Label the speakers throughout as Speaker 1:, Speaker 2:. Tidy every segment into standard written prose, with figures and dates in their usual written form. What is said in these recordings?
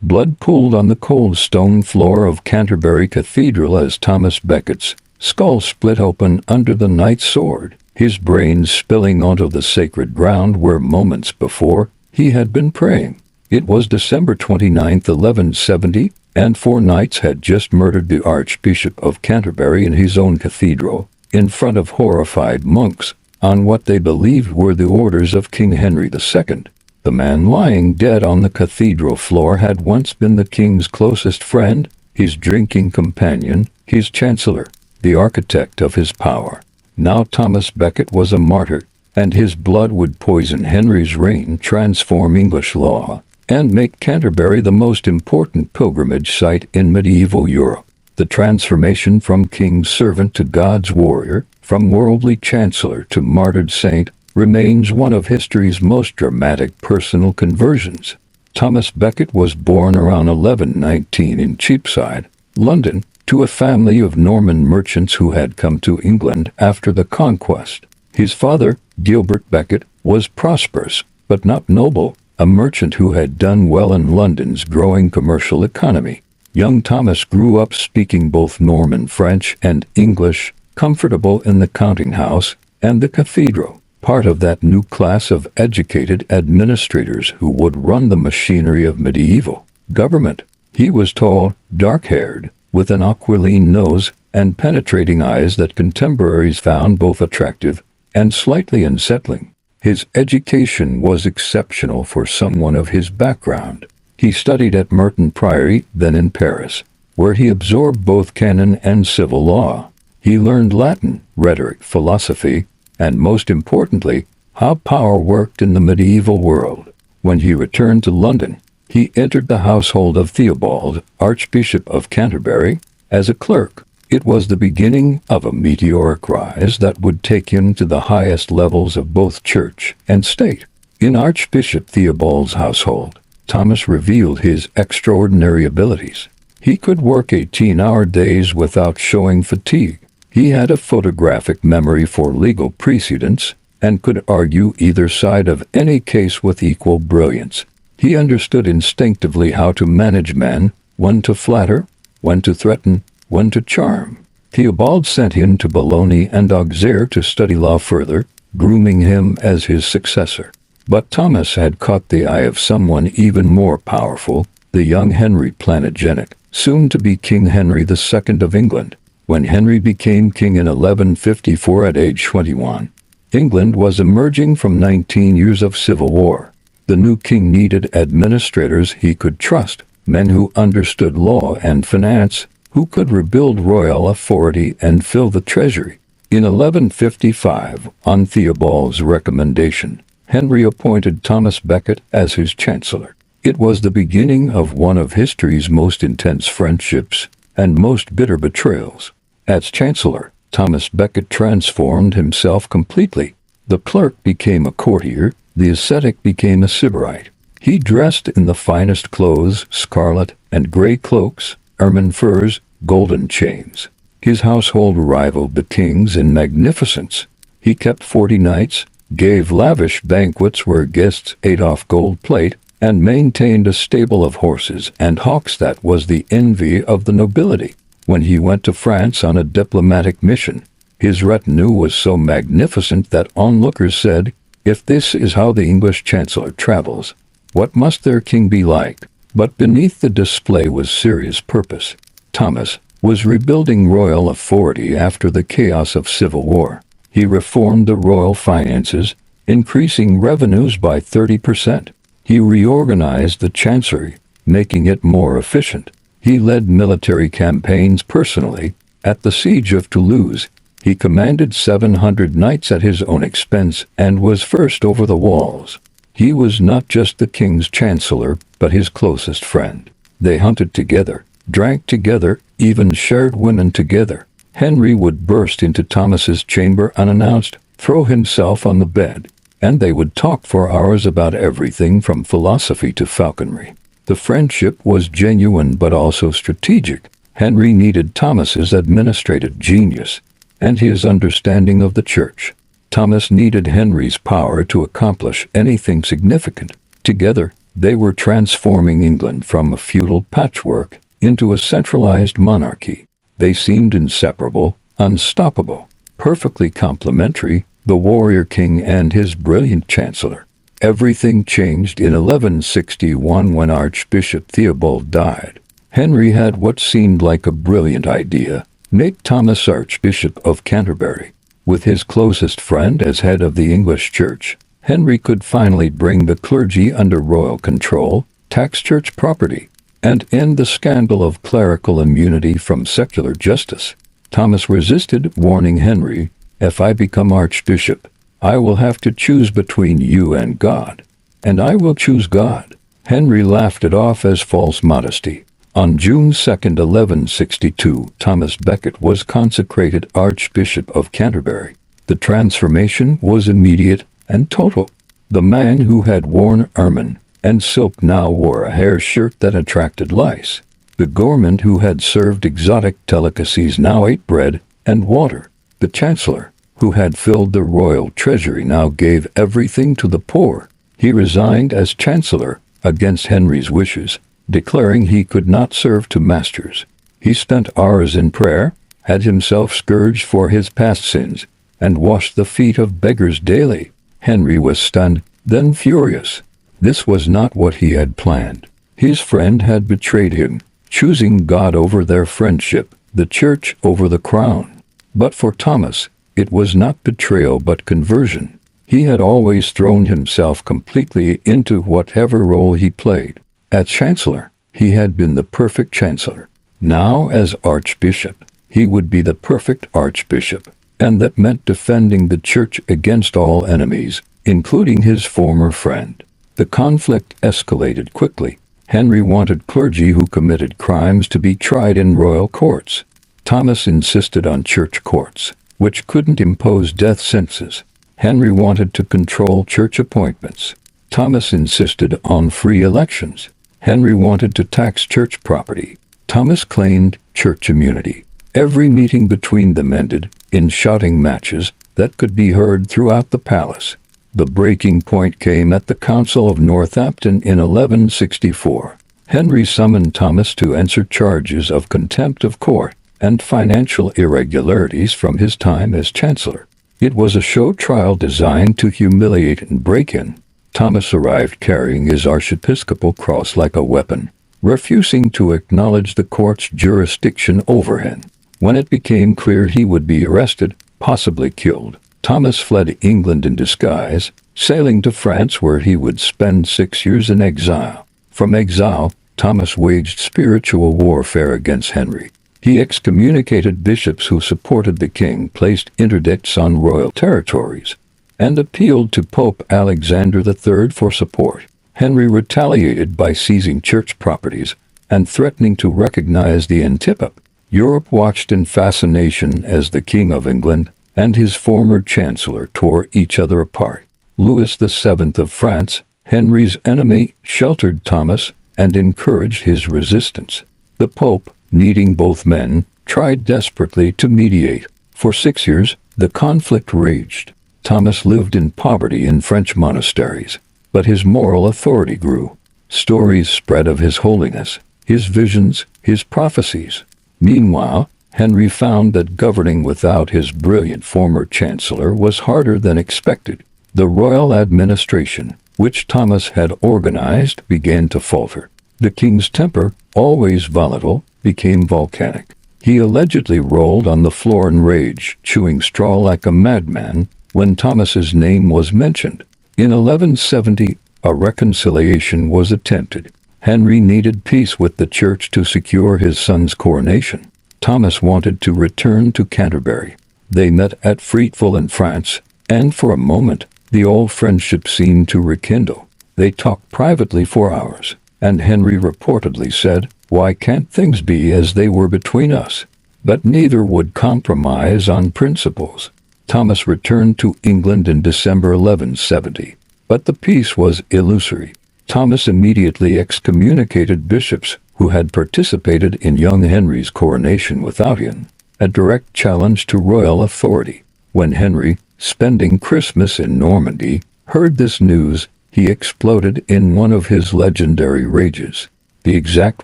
Speaker 1: Blood pooled on the cold stone floor of Canterbury Cathedral as Thomas Becket's skull split open under the knight's sword, his brains spilling onto the sacred ground where moments before he had been praying. It was December 29, 1170, and 4 knights had just murdered the Archbishop of Canterbury in his own cathedral, in front of horrified monks, on what they believed were the orders of King Henry II. The man lying dead on the cathedral floor had once been the king's closest friend, his drinking companion, his chancellor, the architect of his power. Now Thomas Becket was a martyr, and his blood would poison Henry's reign, transform English law, and make Canterbury the most important pilgrimage site in medieval Europe. The transformation from king's servant to God's warrior, from worldly chancellor to martyred saint, remains one of history's most dramatic personal conversions. Thomas Becket was born around 1119 in Cheapside, London, to a family of Norman merchants who had come to England after the conquest. His father, Gilbert Becket, was prosperous, but not noble, a merchant who had done well in London's growing commercial economy. Young Thomas grew up speaking both Norman French and English, comfortable in the counting house and the cathedral, part of that new class of educated administrators who would run the machinery of medieval government. He was tall, dark-haired, with an aquiline nose and penetrating eyes that contemporaries found both attractive and slightly unsettling. His education was exceptional for someone of his background. He studied at Merton Priory, then in Paris, where he absorbed both canon and civil law. He learned Latin, rhetoric, philosophy, and most importantly, how power worked in the medieval world. When he returned to London, he entered the household of Theobald, Archbishop of Canterbury, as a clerk. It was the beginning of a meteoric rise that would take him to the highest levels of both church and state. In Archbishop Theobald's household, Thomas revealed his extraordinary abilities. He could work 18-hour days without showing fatigue. He had a photographic memory for legal precedents and could argue either side of any case with equal brilliance. He understood instinctively how to manage men, when to flatter, when to threaten, when to charm. Theobald sent him to Bologna and Auxerre to study law further, grooming him as his successor. But Thomas had caught the eye of someone even more powerful, the young Henry Plantagenet, soon to be King Henry II of England. When Henry became king in 1154 at age 21, England was emerging from 19 years of civil war. The new king needed administrators he could trust, men who understood law and finance, who could rebuild royal authority and fill the treasury. In 1155, on Theobald's recommendation, Henry appointed Thomas Becket as his chancellor. It was the beginning of one of history's most intense friendships and most bitter betrayals. As chancellor, Thomas Becket transformed himself completely. The clerk became a courtier, the ascetic became a sybarite. He dressed in the finest clothes, scarlet and gray cloaks, ermine furs, golden chains. His household rivaled the king's in magnificence. He kept 40 knights, gave lavish banquets where guests ate off gold plate, and maintained a stable of horses and hawks that was the envy of the nobility. When he went to France on a diplomatic mission, his retinue was so magnificent that onlookers said, "If this is how the English chancellor travels, what must their king be like?" But beneath the display was serious purpose. Thomas was rebuilding royal authority after the chaos of civil war. He reformed the royal finances, increasing revenues by 30%. He reorganized the chancery, making it more efficient. He led military campaigns personally. At the siege of Toulouse, he commanded 700 knights at his own expense and was first over the walls. He was not just the king's chancellor, but his closest friend. They hunted together, drank together, even shared women together. Henry would burst into Thomas's chamber unannounced, throw himself on the bed, and they would talk for hours about everything from philosophy to falconry. The friendship was genuine but also strategic. Henry needed Thomas's administrative genius and his understanding of the church. Thomas needed Henry's power to accomplish anything significant. Together, They were transforming England from a feudal patchwork into a centralized monarchy. They seemed inseparable, unstoppable, perfectly complementary, the warrior king and his brilliant chancellor. Everything changed in 1161 when Archbishop Theobald died. Henry had what seemed like a brilliant idea: make Thomas Archbishop of Canterbury. With his closest friend as head of the English Church, Henry could finally bring the clergy under royal control, tax church property, and end the scandal of clerical immunity from secular justice. Thomas resisted, warning Henry, "If I become archbishop, I will have to choose between you and God, and I will choose God." Henry laughed it off as false modesty. On June 2, 1162, Thomas Becket was consecrated Archbishop of Canterbury. The transformation was immediate and total. The man who had worn ermine and silk now wore a hair shirt that attracted lice. The gourmand who had served exotic delicacies now ate bread and water. The chancellor, who had filled the royal treasury, now gave everything to the poor. He resigned as chancellor against Henry's wishes, declaring he could not serve two masters. He spent hours in prayer, had himself scourged for his past sins, and washed the feet of beggars daily. Henry was stunned, then furious. This was not what he had planned. His friend had betrayed him, choosing God over their friendship, the church over the crown. But for Thomas, it was not betrayal but conversion. He had always thrown himself completely into whatever role he played. As chancellor, he had been the perfect chancellor. Now, as archbishop, he would be the perfect archbishop, and that meant defending the church against all enemies, including his former friend. The conflict escalated quickly. Henry wanted clergy who committed crimes to be tried in royal courts. Thomas insisted on church courts, which couldn't impose death sentences. Henry wanted to control church appointments. Thomas insisted on free elections. Henry wanted to tax church property. Thomas claimed church immunity. Every meeting between them ended in shouting matches that could be heard throughout the palace. The breaking point came at the Council of Northampton in 1164. Henry summoned Thomas to answer charges of contempt of court and financial irregularities from his time as chancellor. It was a show trial designed to humiliate and break in. Thomas arrived carrying his archiepiscopal cross like a weapon, refusing to acknowledge the court's jurisdiction over him. When it became clear he would be arrested, possibly killed, Thomas fled England in disguise, sailing to France where he would spend 6 years in exile. From exile, Thomas waged spiritual warfare against Henry. He excommunicated bishops who supported the king, placed interdicts on royal territories, and appealed to Pope Alexander III for support. Henry retaliated by seizing church properties and threatening to recognize the antipop. Europe watched in fascination as the King of England and his former chancellor tore each other apart. Louis VII of France, Henry's enemy, sheltered Thomas and encouraged his resistance. The Pope, needing both men, tried desperately to mediate. For 6 years, the conflict raged. Thomas lived in poverty in French monasteries, but his moral authority grew. Stories spread of his holiness, his visions, his prophecies. Meanwhile, Henry found that governing without his brilliant former chancellor was harder than expected. The royal administration, which Thomas had organized, began to falter. The king's temper, always volatile, became volcanic. He allegedly rolled on the floor in rage, chewing straw like a madman, when Thomas's name was mentioned. In 1170, a reconciliation was attempted. Henry needed peace with the church to secure his son's coronation. Thomas wanted to return to Canterbury. They met at Freetville in France, and for a moment, the old friendship seemed to rekindle. They talked privately for hours, and Henry reportedly said, "Why can't things be as they were between us?" But neither would compromise on principles. Thomas returned to England in December 1170, but the peace was illusory. Thomas immediately excommunicated bishops who had participated in young Henry's coronation without him, a direct challenge to royal authority. When Henry, spending Christmas in Normandy, heard this news, he exploded in one of his legendary rages. The exact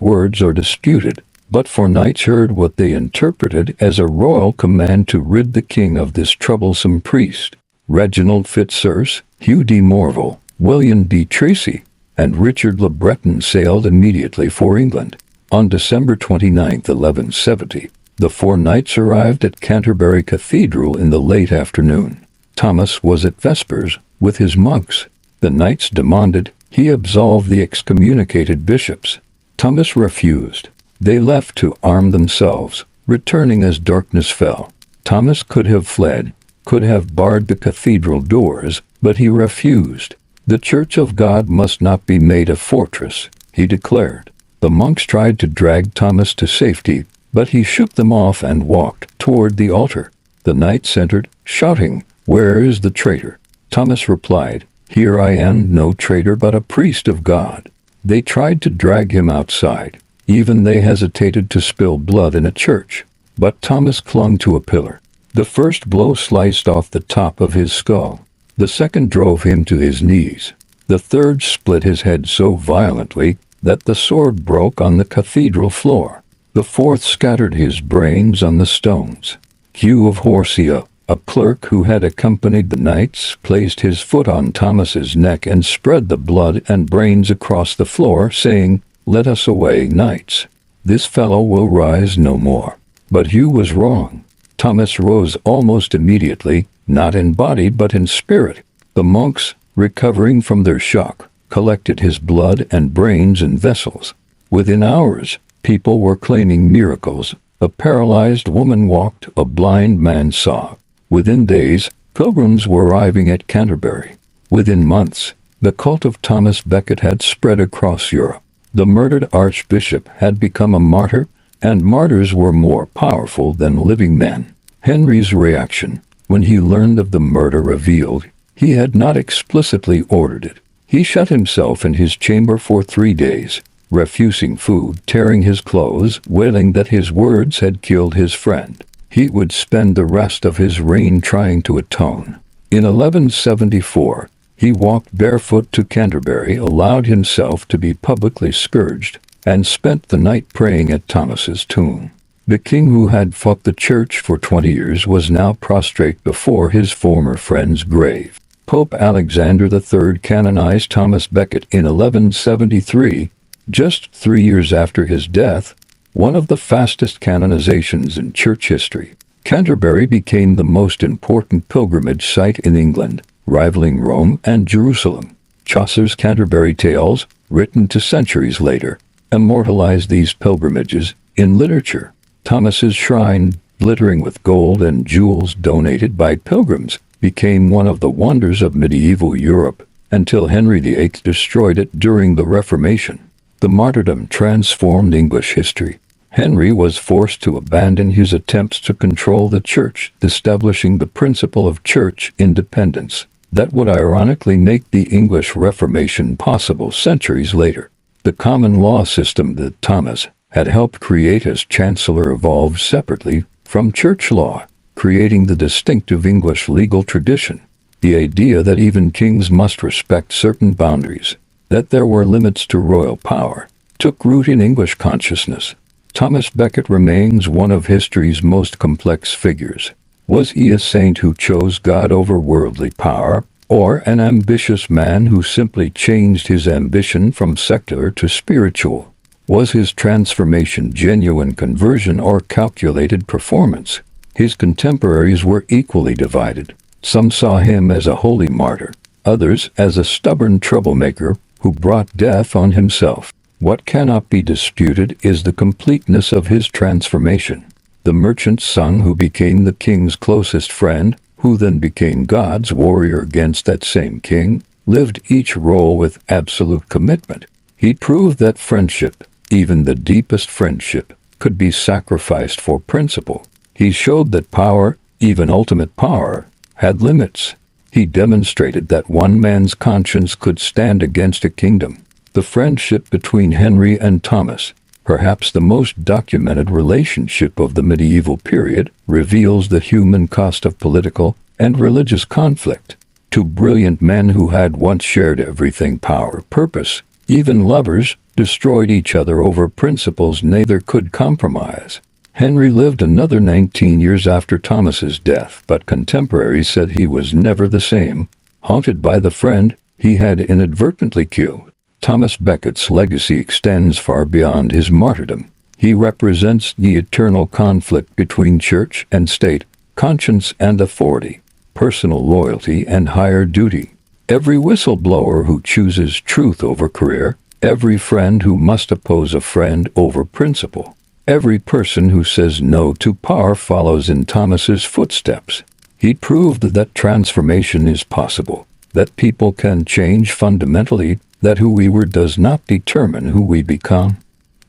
Speaker 1: words are disputed, but four knights heard what they interpreted as a royal command to rid the king of this troublesome priest. Reginald Fitzurse, Hugh de Morville, William de Tracy, and Richard le Breton sailed immediately for England. On December 29, 1170, the four knights arrived at Canterbury Cathedral in the late afternoon. Thomas was at vespers with his monks. The knights demanded he absolve the excommunicated bishops. Thomas refused. They left to arm themselves, returning as darkness fell. Thomas could have fled, could have barred the cathedral doors, but he refused. The Church of God must not be made a fortress, he declared. The monks tried to drag Thomas to safety, but he shook them off and walked toward the altar. The knights entered, shouting, "Where is the traitor?" Thomas replied, "Here I am, no traitor but a priest of God." They tried to drag him outside. Even they hesitated to spill blood in a church. But Thomas clung to a pillar. The first blow sliced off the top of his skull. The second drove him to his knees. The third split his head so violently that the sword broke on the cathedral floor. The fourth scattered his brains on the stones. Hugh of Horsia, a clerk who had accompanied the knights, placed his foot on Thomas's neck and spread the blood and brains across the floor, saying, "Let us away, knights. This fellow will rise no more." But Hugh was wrong. Thomas rose almost immediately, not in body but in spirit. The monks, recovering from their shock, collected his blood and brains in vessels. Within hours, people were claiming miracles. A paralyzed woman walked, a blind man saw. Within days, pilgrims were arriving at Canterbury. Within months, the cult of Thomas Becket had spread across Europe. The murdered archbishop had become a martyr, and martyrs were more powerful than living men. Henry's reaction, when he learned of the murder, revealed he had not explicitly ordered it. He shut himself in his chamber for 3 days, refusing food, tearing his clothes, wailing that his words had killed his friend. He would spend the rest of his reign trying to atone. In 1174, he walked barefoot to Canterbury, allowed himself to be publicly scourged, and spent the night praying at Thomas's tomb. The king who had fought the church for 20 years was now prostrate before his former friend's grave. Pope Alexander III canonized Thomas Becket in 1173, just 3 years after his death, one of the fastest canonizations in church history. Canterbury became the most important pilgrimage site in England, rivaling Rome and Jerusalem. Chaucer's Canterbury Tales, written 2 centuries later, immortalized these pilgrimages in literature. Thomas's shrine, glittering with gold and jewels donated by pilgrims, became one of the wonders of medieval Europe, until Henry VIII destroyed it during the Reformation. The martyrdom transformed English history. Henry was forced to abandon his attempts to control the church, establishing the principle of church independence that would ironically make the English Reformation possible centuries later. The common law system that Thomas had helped create as chancellor evolved separately from church law, creating the distinctive English legal tradition. The idea that even kings must respect certain boundaries, that there were limits to royal power, took root in English consciousness. Thomas Becket remains one of history's most complex figures. Was he a saint who chose God over worldly power, or an ambitious man who simply changed his ambition from secular to spiritual? Was his transformation genuine conversion or calculated performance? His contemporaries were equally divided. Some saw him as a holy martyr, others as a stubborn troublemaker who brought death on himself. What cannot be disputed is the completeness of his transformation. The merchant's son who became the king's closest friend, who then became God's warrior against that same king, lived each role with absolute commitment. He proved that friendship, even the deepest friendship, could be sacrificed for principle. He showed that power, even ultimate power, had limits. He demonstrated that one man's conscience could stand against a kingdom. The friendship between Henry and Thomas, perhaps the most documented relationship of the medieval period, reveals the human cost of political and religious conflict. Two brilliant men who had once shared everything: power, purpose, even lovers, destroyed each other over principles neither could compromise. Henry lived another 19 years after Thomas's death, but contemporaries said he was never the same, haunted by the friend he had inadvertently killed. Thomas Becket's legacy extends far beyond his martyrdom. He represents the eternal conflict between church and state, conscience and authority, personal loyalty and higher duty. Every whistleblower who chooses truth over career, every friend who must oppose a friend over principle, every person who says no to power follows in Thomas's footsteps. He proved that transformation is possible, that people can change fundamentally, that who we were does not determine who we become.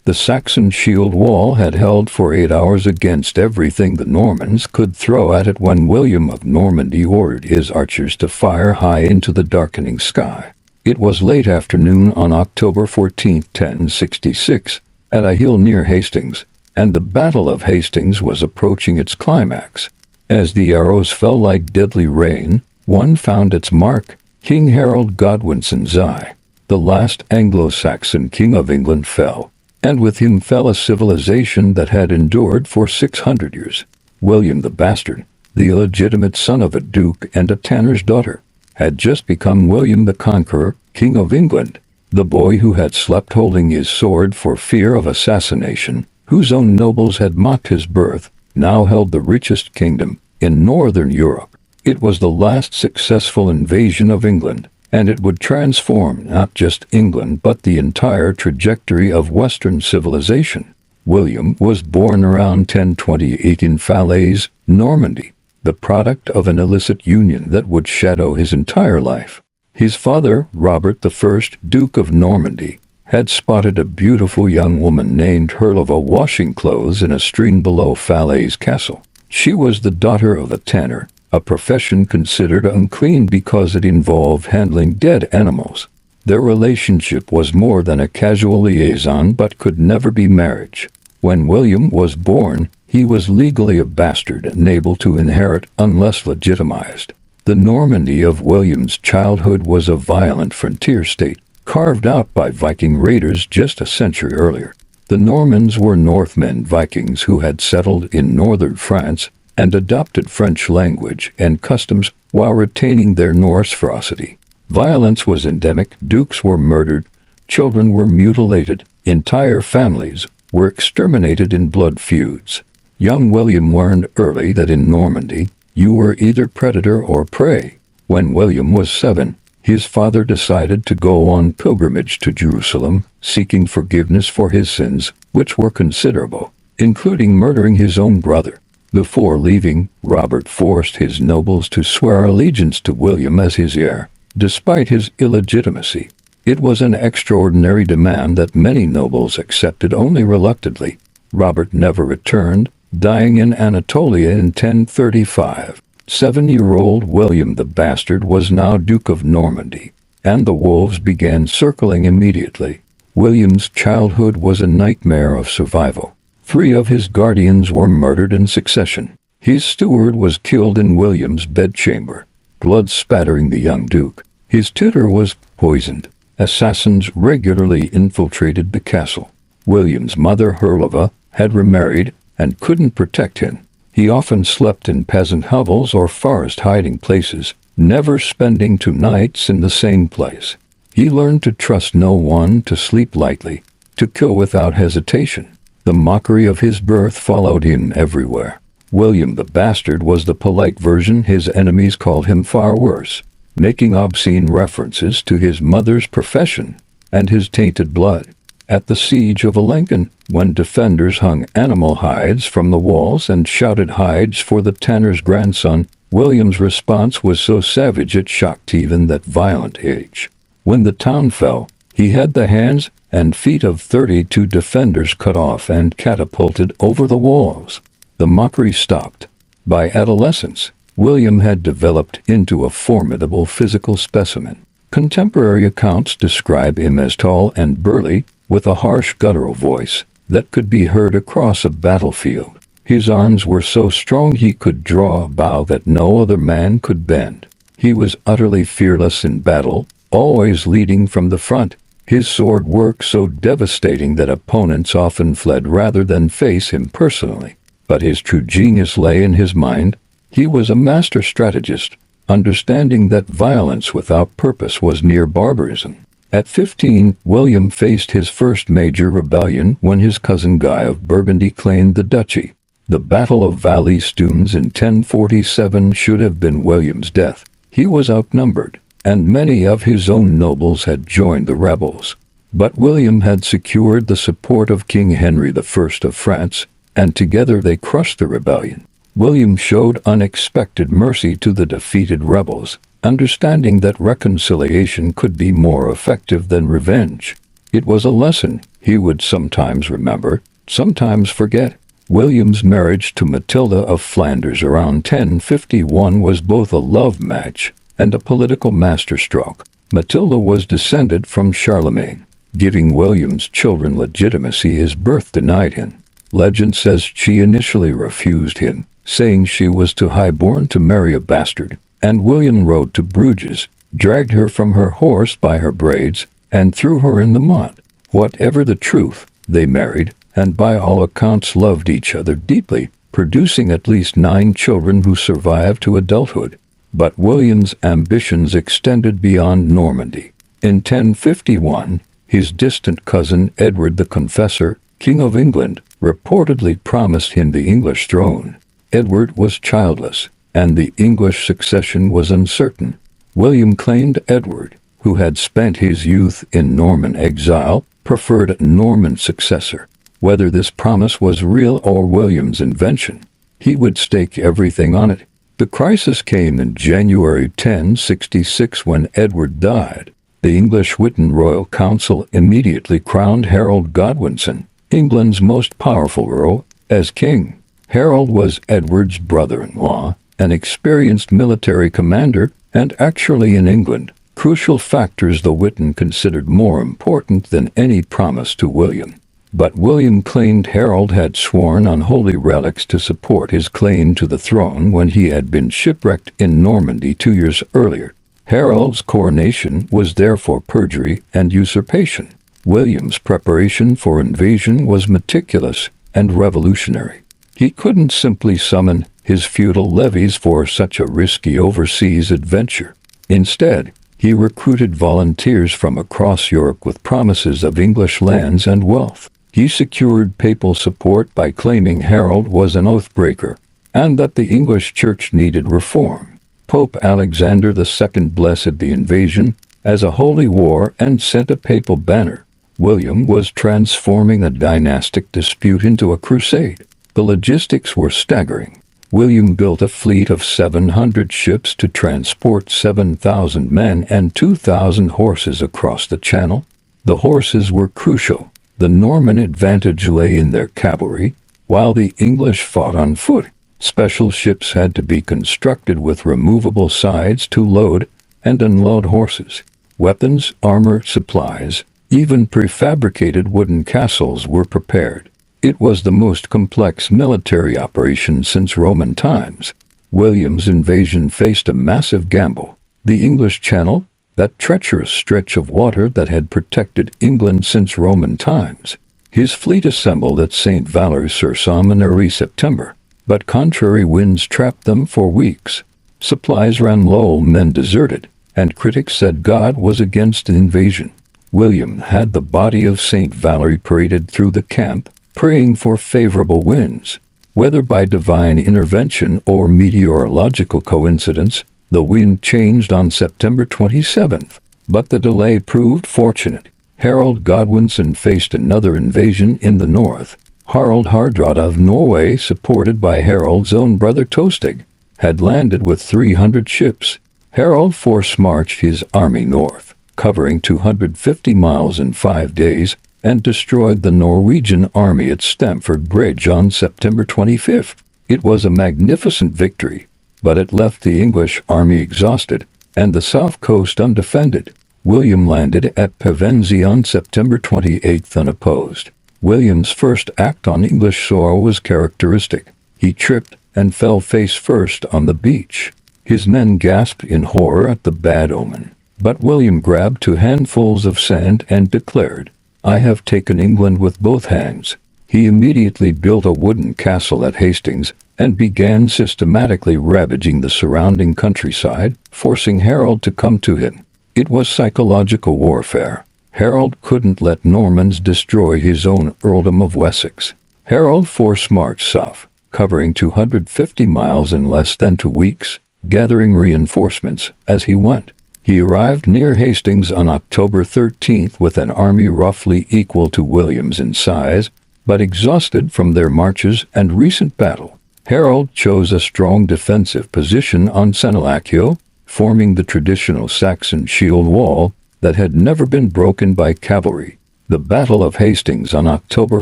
Speaker 1: The Saxon shield wall had held for 8 hours against everything the Normans could throw at it when William of Normandy ordered his archers to fire high into the darkening sky. It was late afternoon on October 14, 1066, at a hill near Hastings, and the Battle of Hastings was approaching its climax. As the arrows fell like deadly rain, one found its mark: King Harold Godwinson's eye. The last Anglo-Saxon king of England fell, and with him fell a civilization that had endured for 600 years. William the Bastard, the illegitimate son of a duke and a tanner's daughter, had just become William the Conqueror, King of England. The boy who had slept holding his sword for fear of assassination, whose own nobles had mocked his birth, now held the richest kingdom in northern Europe. It was the last successful invasion of England, and it would transform not just England but the entire trajectory of Western civilization. William was born around 1028 in Falaise, Normandy, the product of an illicit union that would shadow his entire life. His father, Robert I, Duke of Normandy, had spotted a beautiful young woman named Herleva washing clothes in a stream below Falaise Castle. She was the daughter of a tanner, a profession considered unclean because it involved handling dead animals. Their relationship was more than a casual liaison but could never be marriage. When William was born, he was legally a bastard and able to inherit unless legitimized. The Normandy of William's childhood was a violent frontier state, carved out by Viking raiders just a century earlier. The Normans were Northmen Vikings who had settled in northern France and adopted French language and customs while retaining their Norse ferocity. Violence was endemic. Dukes were murdered, children were mutilated, entire families were exterminated in blood feuds. Young William learned early that in Normandy, you were either predator or prey. When William was 7, his father decided to go on pilgrimage to Jerusalem, seeking forgiveness for his sins, which were considerable, including murdering his own brother. Before leaving, Robert forced his nobles to swear allegiance to William as his heir, despite his illegitimacy. It was an extraordinary demand that many nobles accepted only reluctantly. Robert never returned, dying in Anatolia in 1035. 7-year-old William the Bastard was now Duke of Normandy, and the wolves began circling immediately. William's childhood was a nightmare of survival. 3 of his guardians were murdered in succession. His steward was killed in William's bedchamber, blood spattering the young duke. His tutor was poisoned. Assassins regularly infiltrated the castle. William's mother, Herleva, had remarried and couldn't protect him. He often slept in peasant hovels or forest hiding places, never spending 2 nights in the same place. He learned to trust no one, to sleep lightly, to kill without hesitation. The mockery of his birth followed him everywhere. William the Bastard was the polite version. His enemies called him far worse, making obscene references to his mother's profession and his tainted blood. At the siege of Alencon, when defenders hung animal hides from the walls and shouted hides for the tanner's grandson, William's response was so savage it shocked even that violent age. When the town fell, he had the hands and feet of 32 defenders cut off and catapulted over the walls. The mockery stopped. By adolescence, William had developed into a formidable physical specimen. Contemporary accounts describe him as tall and burly, with a harsh guttural voice that could be heard across a battlefield. His arms were so strong he could draw a bow that no other man could bend. He was utterly fearless in battle, always leading from the front, his sword work so devastating that opponents often fled rather than face him personally. But his true genius lay in his mind. He was a master strategist, understanding that violence without purpose was near barbarism. At 15, William faced his first major rebellion when his cousin Guy of Burgundy claimed the duchy. The Battle of Valais-Dunes in 1047 should have been William's death. He was outnumbered, and many of his own nobles had joined the rebels. But William had secured the support of King Henry I of France, and together they crushed the rebellion. William showed unexpected mercy to the defeated rebels, understanding that reconciliation could be more effective than revenge. It was a lesson he would sometimes remember, sometimes forget. William's marriage to Matilda of Flanders around 1051 was both a love match and a political masterstroke. Matilda was descended from Charlemagne, giving William's children legitimacy his birth denied him. Legend says she initially refused him, saying she was too high-born to marry a bastard, and William rode to Bruges, dragged her from her horse by her braids, and threw her in the mud. Whatever the truth, they married, and by all accounts loved each other deeply, producing at least 9 children who survived to adulthood. But William's ambitions extended beyond Normandy. In 1051, his distant cousin Edward the Confessor, King of England, reportedly promised him the English throne. Edward was childless, and the English succession was uncertain. William claimed Edward, who had spent his youth in Norman exile, preferred a Norman successor. Whether this promise was real or William's invention, he would stake everything on it. The crisis came in January 1066 when Edward died. The English Witten Royal Council immediately crowned Harold Godwinson, England's most powerful earl, as king. Harold was Edward's brother-in-law, an experienced military commander, and actually in England, crucial factors the Witten considered more important than any promise to William. But William claimed Harold had sworn on holy relics to support his claim to the throne when he had been shipwrecked in Normandy 2 years earlier. Harold's coronation was therefore perjury and usurpation. William's preparation for invasion was meticulous and revolutionary. He couldn't simply summon his feudal levies for such a risky overseas adventure. Instead, he recruited volunteers from across Europe with promises of English lands and wealth. He secured papal support by claiming Harold was an oath-breaker, and that the English Church needed reform. Pope Alexander II blessed the invasion as a holy war and sent a papal banner. William was transforming a dynastic dispute into a crusade. The logistics were staggering. William built a fleet of 700 ships to transport 7,000 men and 2,000 horses across the Channel. The horses were crucial. The Norman advantage lay in their cavalry, while the English fought on foot. Special ships had to be constructed with removable sides to load and unload horses. Weapons, armor, supplies, even prefabricated wooden castles were prepared. It was the most complex military operation since Roman times. William's invasion faced a massive gamble. The English Channel, that treacherous stretch of water that had protected England since Roman times. His fleet assembled at St. Valois-sur-Somme in early September, but contrary winds trapped them for weeks. Supplies ran low, men deserted, and critics said God was against the invasion. William had the body of St. Valery paraded through the camp, praying for favorable winds. Whether by divine intervention or meteorological coincidence, the wind changed on September 27th, but the delay proved fortunate. Harold Godwinson faced another invasion in the north. Harald Hardrada of Norway, supported by Harold's own brother Tostig, had landed with 300 ships. Harold force-marched his army north, covering 250 miles in 5 days, and destroyed the Norwegian army at Stamford Bridge on September 25th. It was a magnificent victory, but it left the English army exhausted and the south coast undefended. William landed at Pevensey on September 28th unopposed. William's first act on English soil was characteristic. He tripped and fell face first on the beach. His men gasped in horror at the bad omen. But William grabbed 2 handfuls of sand and declared, "I have taken England with both hands." He immediately built a wooden castle at Hastings and began systematically ravaging the surrounding countryside, forcing Harold to come to him. It was psychological warfare. Harold couldn't let Normans destroy his own earldom of Wessex. Harold force marched south, covering 250 miles in less than 2 weeks, gathering reinforcements as he went. He arrived near Hastings on October 13th with an army roughly equal to William's in size, but exhausted from their marches and recent battle. Harold chose a strong defensive position on Senilaccio, forming the traditional Saxon shield wall that had never been broken by cavalry. The Battle of Hastings on October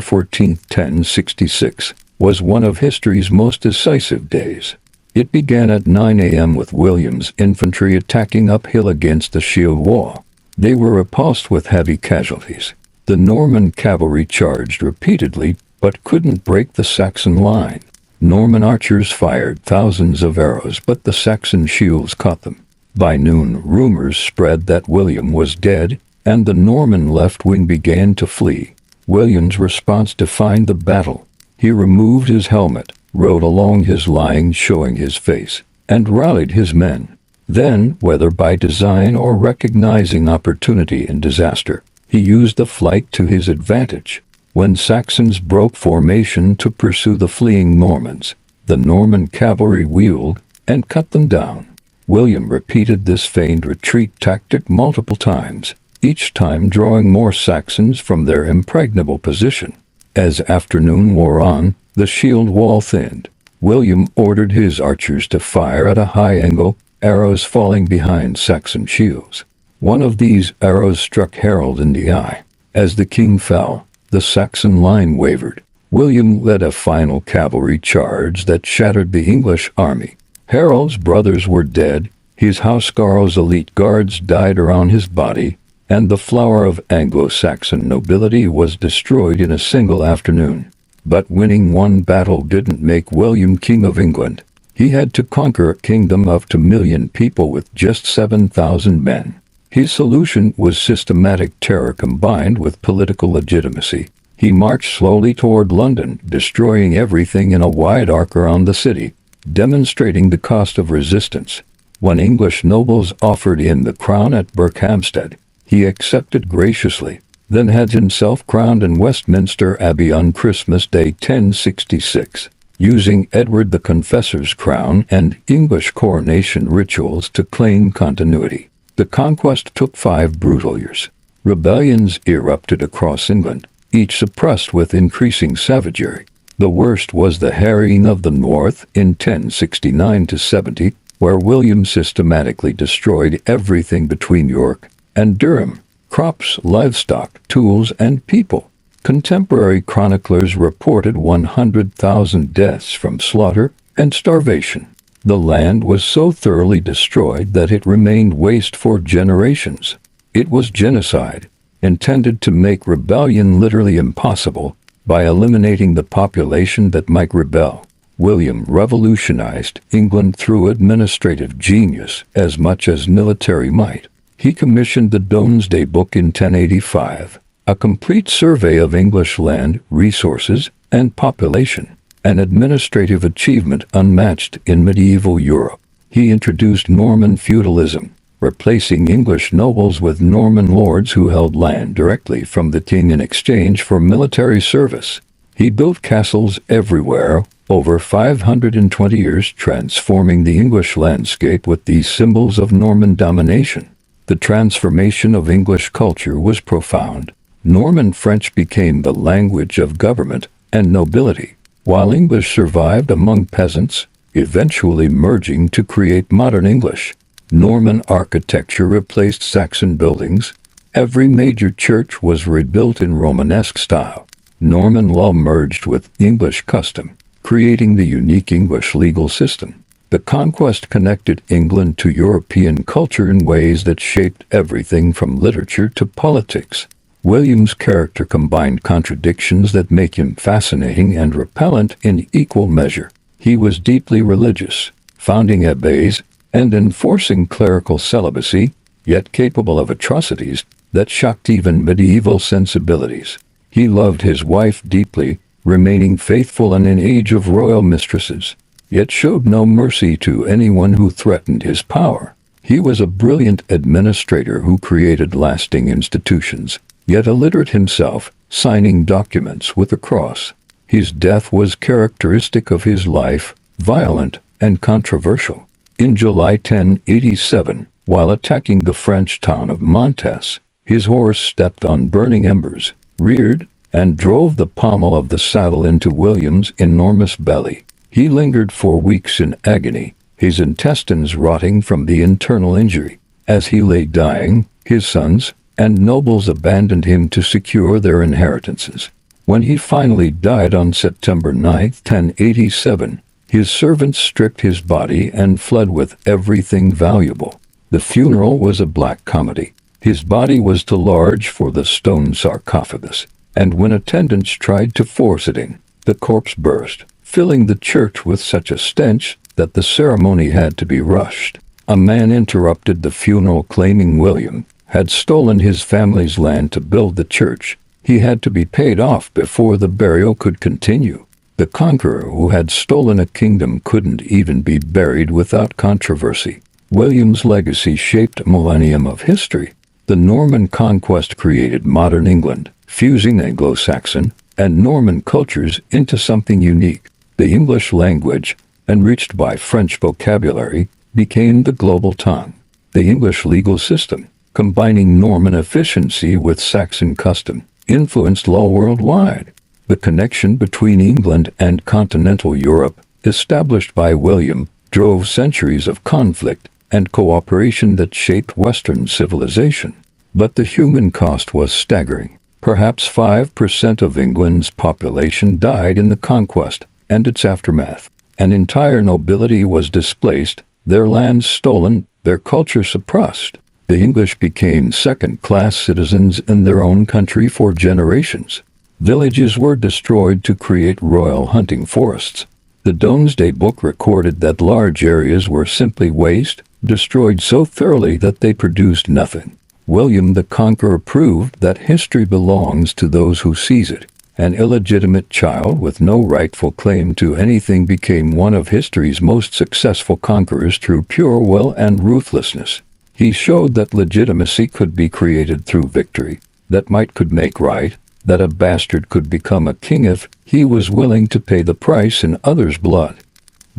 Speaker 1: 14, 1066, was one of history's most decisive days. It began at 9 a.m. with William's infantry attacking uphill against the shield wall. They were repulsed with heavy casualties. The Norman cavalry charged repeatedly, but couldn't break the Saxon line. Norman archers fired thousands of arrows, but the Saxon shields caught them. By noon, rumors spread that William was dead, and the Norman left wing began to flee. William's response defined the battle. He removed his helmet, rode along his line showing his face, and rallied his men. Then, whether by design or recognizing opportunity in disaster, he used the flight to his advantage. When Saxons broke formation to pursue the fleeing Normans, the Norman cavalry wheeled and cut them down. William repeated this feigned retreat tactic multiple times, each time drawing more Saxons from their impregnable position. As afternoon wore on, the shield wall thinned. William ordered his archers to fire at a high angle, arrows falling behind Saxon shields. One of these arrows struck Harold in the eye. As the king fell, the Saxon line wavered. William led a final cavalry charge that shattered the English army. Harold's brothers were dead, his housecarl's elite guards died around his body, and the flower of Anglo-Saxon nobility was destroyed in a single afternoon. But winning one battle didn't make William king of England. He had to conquer a kingdom of 2 million people with just 7,000 men. His solution was systematic terror combined with political legitimacy. He marched slowly toward London, destroying everything in a wide arc around the city, demonstrating the cost of resistance. When English nobles offered him the crown at Berkhamsted, he accepted graciously, then had himself crowned in Westminster Abbey on Christmas Day 1066, using Edward the Confessor's crown and English coronation rituals to claim continuity. The conquest took 5 brutal years. Rebellions erupted across England, each suppressed with increasing savagery. The worst was the harrying of the North in 1069-70, where William systematically destroyed everything between York and Durham: crops, livestock, tools, and people. Contemporary chroniclers reported 100,000 deaths from slaughter and starvation. The land was so thoroughly destroyed that it remained waste for generations. It was genocide, intended to make rebellion literally impossible by eliminating the population that might rebel. William revolutionized England through administrative genius as much as military might. He commissioned the Domesday Book in 1085, a complete survey of English land, resources, and population, an administrative achievement unmatched in medieval Europe. He introduced Norman feudalism, replacing English nobles with Norman lords who held land directly from the king in exchange for military service. He built castles everywhere, over 520 years, transforming the English landscape with these symbols of Norman domination. The transformation of English culture was profound. Norman French became the language of government and nobility, while English survived among peasants, eventually merging to create modern English. Norman architecture replaced Saxon buildings. Every major church was rebuilt in Romanesque style. Norman law merged with English custom, creating the unique English legal system. The conquest connected England to European culture in ways that shaped everything from literature to politics. William's character combined contradictions that make him fascinating and repellent in equal measure. He was deeply religious, founding abbeys, and enforcing clerical celibacy, yet capable of atrocities that shocked even medieval sensibilities. He loved his wife deeply, remaining faithful in an age of royal mistresses, yet showed no mercy to anyone who threatened his power. He was a brilliant administrator who created lasting institutions, yet illiterate himself, signing documents with a cross. His death was characteristic of his life, violent and controversial. In July 1087, while attacking the French town of Montes, his horse stepped on burning embers, reared, and drove the pommel of the saddle into William's enormous belly. He lingered for weeks in agony, his intestines rotting from the internal injury. As he lay dying, his sons and nobles abandoned him to secure their inheritances. When he finally died on September 9, 1087, his servants stripped his body and fled with everything valuable. The funeral was a black comedy. His body was too large for the stone sarcophagus, and when attendants tried to force it in, the corpse burst, filling the church with such a stench that the ceremony had to be rushed. A man interrupted the funeral claiming William had stolen his family's land to build the church. He had to be paid off before the burial could continue. The conqueror who had stolen a kingdom couldn't even be buried without controversy. William's legacy shaped a millennium of history. The Norman conquest created modern England, fusing Anglo-Saxon and Norman cultures into something unique. The English language, enriched by French vocabulary, became the global tongue. The English legal system, combining Norman efficiency with Saxon custom, influenced law worldwide. The connection between England and continental Europe, established by William, drove centuries of conflict and cooperation that shaped Western civilization. But the human cost was staggering. Perhaps 5% of England's population died in the conquest and its aftermath. An entire nobility was displaced, their lands stolen, their culture suppressed. The English became second-class citizens in their own country for generations. Villages were destroyed to create royal hunting forests. The Domesday Book recorded that large areas were simply waste, destroyed so thoroughly that they produced nothing. William the Conqueror proved that history belongs to those who seize it. An illegitimate child with no rightful claim to anything became one of history's most successful conquerors through pure will and ruthlessness. He showed that legitimacy could be created through victory, that might could make right, that a bastard could become a king if he was willing to pay the price in others' blood.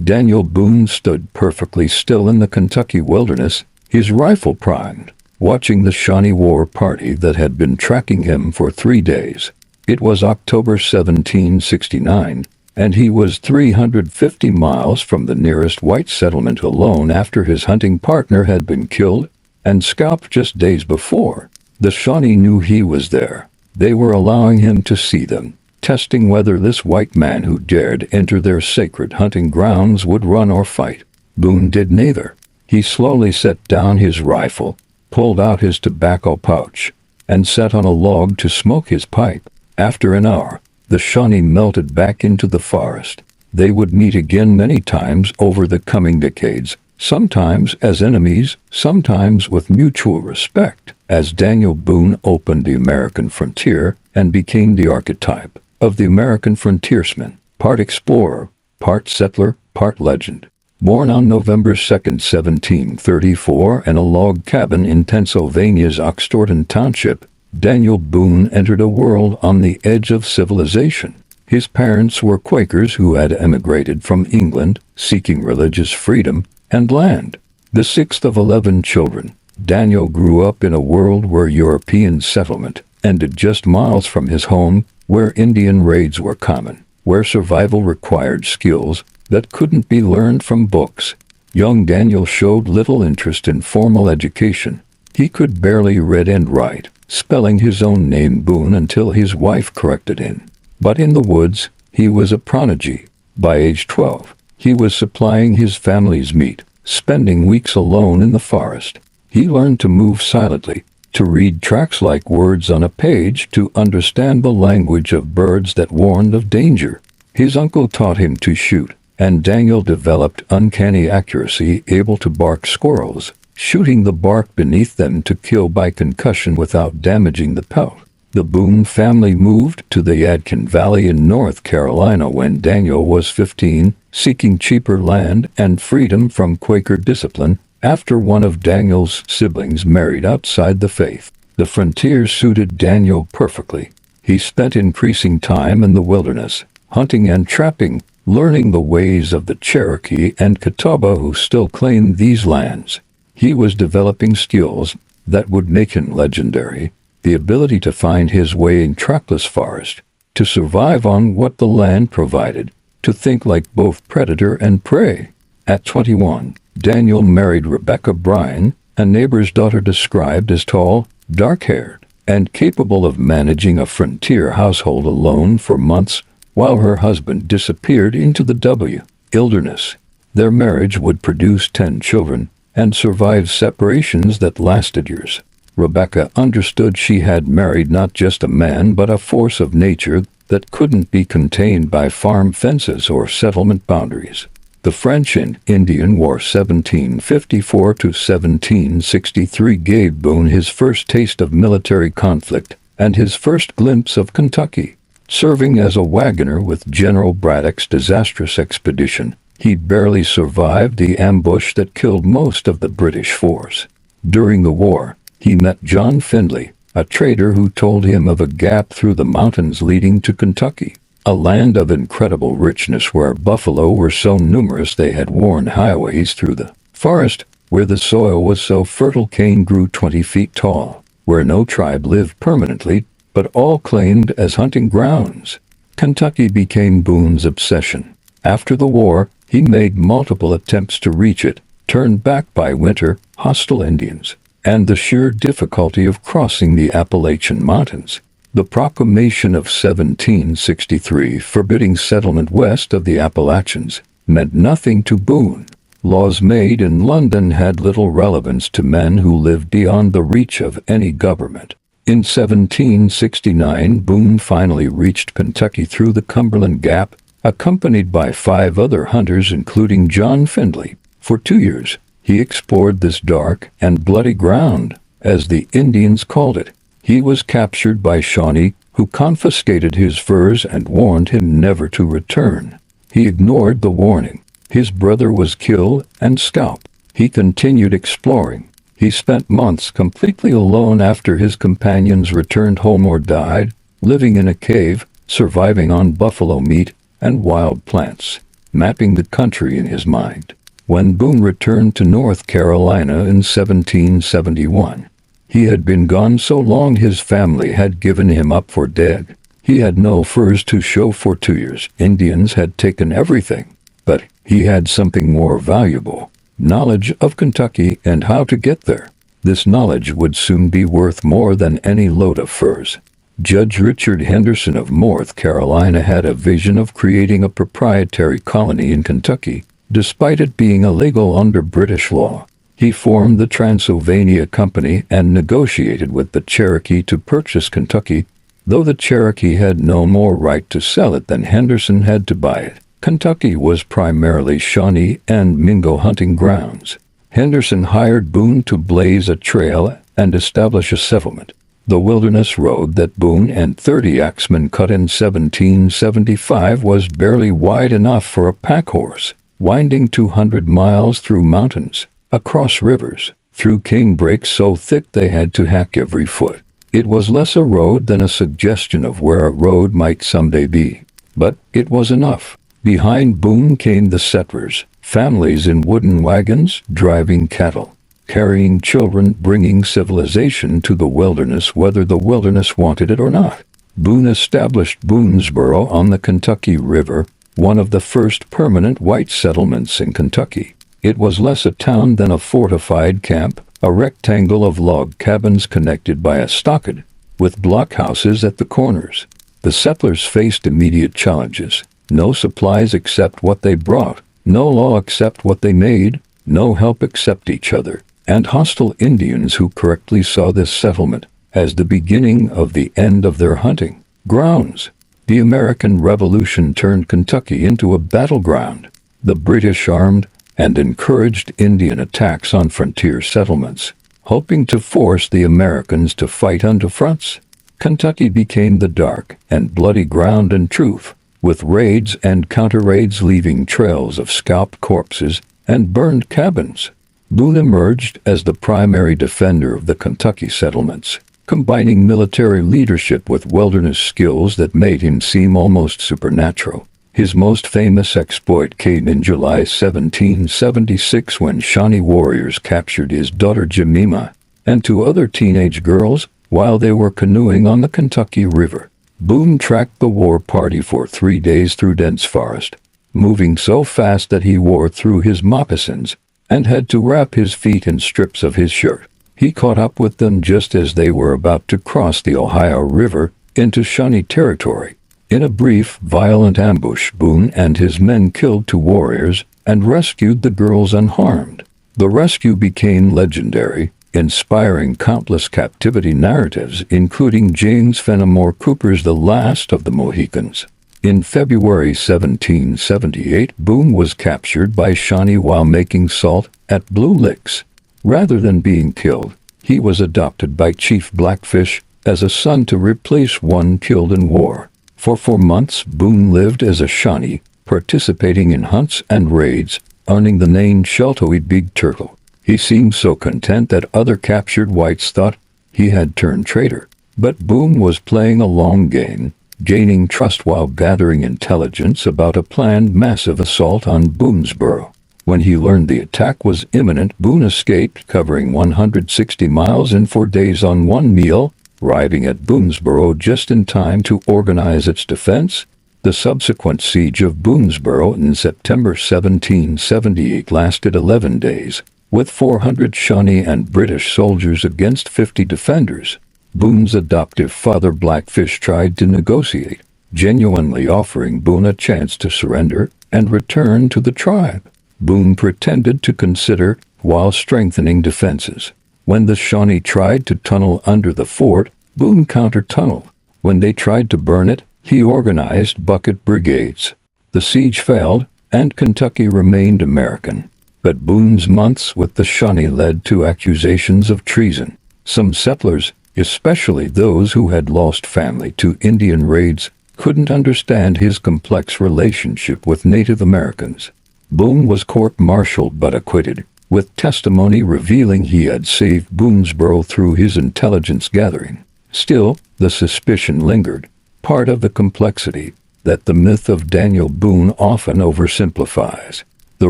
Speaker 1: Daniel Boone stood perfectly still in the Kentucky wilderness, his rifle primed, watching the Shawnee War party that had been tracking him for 3 days. It was October 1769, and he was 350 miles from the nearest white settlement alone after his hunting partner had been killed and scalped just days before. The Shawnee knew he was there. They were allowing him to see them, testing whether this white man who dared enter their sacred hunting grounds would run or fight. Boone did neither. He slowly set down his rifle, pulled out his tobacco pouch, and sat on a log to smoke his pipe. After an hour, the Shawnee melted back into the forest. They would meet again many times over the coming decades, sometimes as enemies, sometimes with mutual respect, as Daniel Boone opened the American frontier and became the archetype of the American frontiersman, part explorer, part settler, part legend. Born on November 2, 1734, in a log cabin in Pennsylvania's Oxtorton Township, Daniel Boone entered a world on the edge of civilization. His parents were Quakers who had emigrated from England, seeking religious freedom and land. The sixth of 11 children, Daniel grew up in a world where European settlement ended just miles from his home, where Indian raids were common, where survival required skills that couldn't be learned from books. Young Daniel showed little interest in formal education. He could barely read and write, spelling his own name Boone until his wife corrected him. But in the woods, he was a prodigy. By age 12, he was supplying his family's meat, spending weeks alone in the forest. He learned to move silently, to read tracks like words on a page, to understand the language of birds that warned of danger. His uncle taught him to shoot, and Daniel developed uncanny accuracy, able to bark squirrels, shooting the bark beneath them to kill by concussion without damaging the pelt. The Boone family moved to the Yadkin Valley in North Carolina when Daniel was 15, seeking cheaper land and freedom from Quaker discipline after one of Daniel's siblings married outside the faith. The frontier suited Daniel perfectly. He spent increasing time in the wilderness, hunting and trapping, learning the ways of the Cherokee and Catawba who still claimed these lands. He was developing skills that would make him legendary: the ability to find his way in trackless forest, to survive on what the land provided, to think like both predator and prey. At 21, Daniel married Rebecca Bryan, a neighbor's daughter described as tall, dark-haired, and capable of managing a frontier household alone for months while her husband disappeared into the wilderness. Their marriage would produce 10 children and survive separations that lasted years. Rebecca understood she had married not just a man but a force of nature that couldn't be contained by farm fences or settlement boundaries. The French and Indian War 1754 to 1763 gave Boone his first taste of military conflict and his first glimpse of Kentucky. Serving as a wagoner with General Braddock's disastrous expedition, he barely survived the ambush that killed most of the British force. During the war, he met John Findlay, a trader who told him of a gap through the mountains leading to Kentucky, a land of incredible richness where buffalo were so numerous they had worn highways through the forest, where the soil was so fertile cane grew 20 feet tall, where no tribe lived permanently, but all claimed as hunting grounds. Kentucky became Boone's obsession. After the war, he made multiple attempts to reach it, turned back by winter, hostile Indians, and the sheer difficulty of crossing the Appalachian Mountains. The proclamation of 1763 forbidding settlement west of the Appalachians meant nothing to Boone. Laws made in London had little relevance to men who lived beyond the reach of any government. In 1769, Boone finally reached Kentucky through the Cumberland Gap, accompanied by 5 other hunters including John Findlay. For 2 years, he explored this dark and bloody ground, as the Indians called it. He was captured by Shawnee, who confiscated his furs and warned him never to return. He ignored the warning. His brother was killed and scalped. He continued exploring. He spent months completely alone after his companions returned home or died, living in a cave, surviving on buffalo meat and wild plants, mapping the country in his mind. When Boone returned to North Carolina in 1771, he had been gone so long his family had given him up for dead. He had no furs to show for 2 years. Indians had taken everything, but he had something more valuable: knowledge of Kentucky and how to get there. This knowledge would soon be worth more than any load of furs. Judge Richard Henderson of North Carolina had a vision of creating a proprietary colony in Kentucky, despite it being illegal under British law. He formed the Transylvania Company and negotiated with the Cherokee to purchase Kentucky, though the Cherokee had no more right to sell it than Henderson had to buy it. Kentucky was primarily Shawnee and Mingo hunting grounds. Henderson hired Boone to blaze a trail and establish a settlement. The wilderness road that Boone and 30 axemen cut in 1775 was barely wide enough for a pack horse, winding 200 miles through mountains, across rivers, through canebrakes so thick they had to hack every foot. It was less a road than a suggestion of where a road might someday be, but it was enough. Behind Boone came the settlers, families in wooden wagons, driving cattle, carrying children, bringing civilization to the wilderness whether the wilderness wanted it or not. Boone established Boonesboro on the Kentucky River, one of the first permanent white settlements in Kentucky. It was less a town than a fortified camp, a rectangle of log cabins connected by a stockade, with blockhouses at the corners. The settlers faced immediate challenges: no supplies except what they brought, no law except what they made, no help except each other, and hostile Indians who correctly saw this settlement as the beginning of the end of their hunting grounds. The American Revolution turned Kentucky into a battleground. The British armed and encouraged Indian attacks on frontier settlements, hoping to force the Americans to fight under fronts. Kentucky became the dark and bloody ground in truth, with raids and counter-raids leaving trails of scalped corpses and burned cabins. Boone emerged as the primary defender of the Kentucky settlements, combining military leadership with wilderness skills that made him seem almost supernatural. His most famous exploit came in July 1776 when Shawnee warriors captured his daughter Jemima and two other teenage girls while they were canoeing on the Kentucky River. Boone tracked the war party for 3 days through dense forest, moving so fast that he wore through his moccasins and had to wrap his feet in strips of his shirt. He caught up with them just as they were about to cross the Ohio River into Shawnee territory. In a brief, violent ambush, Boone and his men killed 2 warriors and rescued the girls unharmed. The rescue became legendary, inspiring countless captivity narratives, including James Fenimore Cooper's The Last of the Mohicans. In February 1778, Boone was captured by Shawnee while making salt at Blue Licks. Rather than being killed, he was adopted by Chief Blackfish as a son to replace one killed in war. For 4 months, Boone lived as a Shawnee, participating in hunts and raids, earning the name Sheltoe Big Turtle. He seemed so content that other captured whites thought he had turned traitor. But Boone was playing a long game, gaining trust while gathering intelligence about a planned massive assault on Boonesboro. When he learned the attack was imminent, Boone escaped, covering 160 miles in 4 days on one meal, arriving at Boonesboro just in time to organize its defense. The subsequent siege of Boonesboro in September 1778 lasted 11 days, with 400 Shawnee and British soldiers against 50 defenders. Boone's adoptive father Blackfish tried to negotiate, genuinely offering Boone a chance to surrender and return to the tribe. Boone pretended to consider while strengthening defenses. When the Shawnee tried to tunnel under the fort, Boone counter-tunneled. When they tried to burn it, he organized bucket brigades. The siege failed, and Kentucky remained American. But Boone's months with the Shawnee led to accusations of treason. Some settlers, especially those who had lost family to Indian raids, couldn't understand his complex relationship with Native Americans. Boone was court-martialed but acquitted, with testimony revealing he had saved Boonesboro through his intelligence gathering. Still, the suspicion lingered, part of the complexity that the myth of Daniel Boone often oversimplifies. The